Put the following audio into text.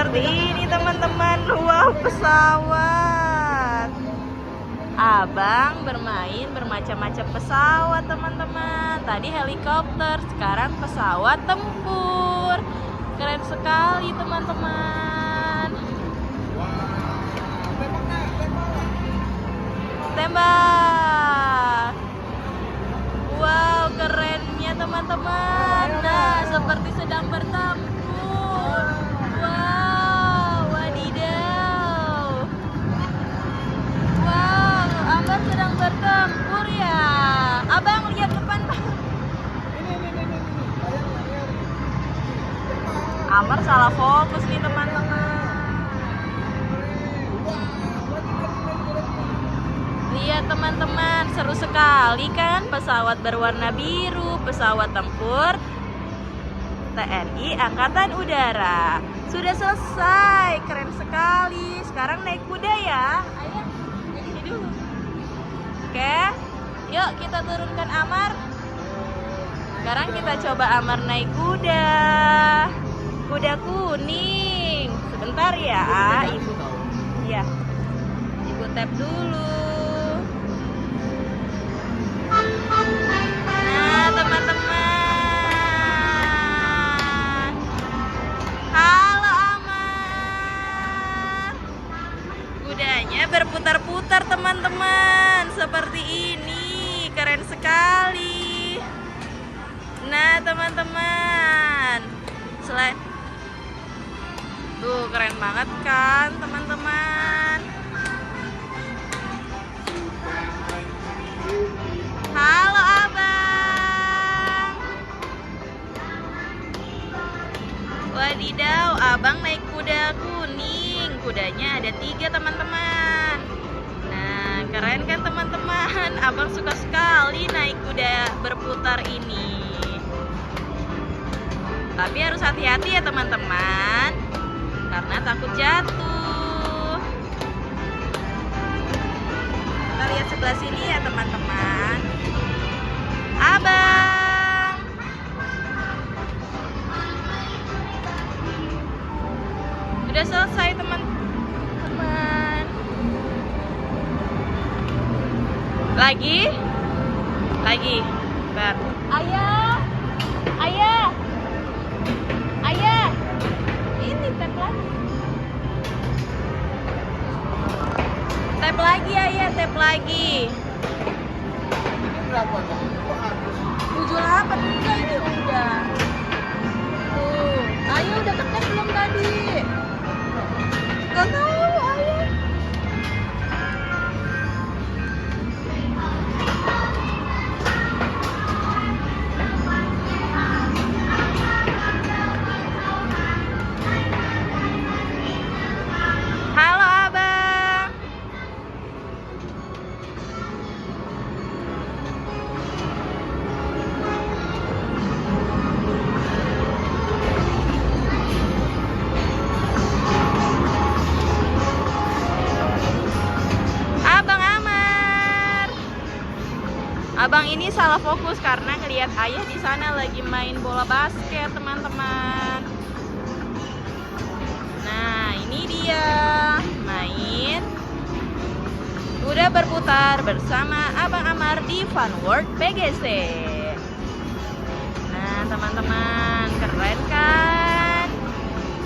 seperti ini teman-teman. Wow, pesawat. Abang bermain bermacam-macam pesawat teman-teman. Tadi helikopter, sekarang pesawat tempur. Keren sekali teman-teman. Tembak. Wow, kerennya teman-teman. Nah, seperti sedang bertempur. Wow, wadidaw. Wow, Abang sedang bertempur ya. Abang lihat depan. Amar salah fokus nih teman-teman. Lihat teman-teman, seru sekali kan? Pesawat berwarna biru, pesawat tempur TNI Angkatan Udara. Sudah selesai, keren sekali. Sekarang naik kuda ya. Ayo, jadi sini dulu. Oke, yuk kita turunkan Amar. Sekarang kita coba Amar naik kuda. Kuda kuning. Sebentar ya, Ibu. Iya. Ibu tap dulu. Nah, teman-teman. Halo Amar. Kudanya berputar-putar teman-teman. Seperti ini. Keren sekali. Nah, teman-teman. Selain tuh, keren banget kan teman-teman. Halo Abang. Wadidaw, Abang naik kuda kuning. Kudanya ada 3 teman-teman. Nah, keren kan teman-teman. Abang suka sekali naik kuda berputar ini. Tapi harus hati-hati ya teman-teman, karena takut jatuh. Kita lihat sebelah sini ya teman-teman. Abang. Udah selesai teman-teman. Lagi. Ayah. Ini tap lagi. Tap lagi ayah, tap lagi. Berapa? 78 enggak, ini udah. Tuh, ayah udah tekan belum tadi? Gak tahu ayah. Halo Abang. Abang Amar. Abang ini salah fokus karena ngelihat ayah di sana lagi main bola basket, teman-teman. Nah, ini dia main kuda berputar bersama Abang Amar di Fun World PGC. Nah, teman-teman,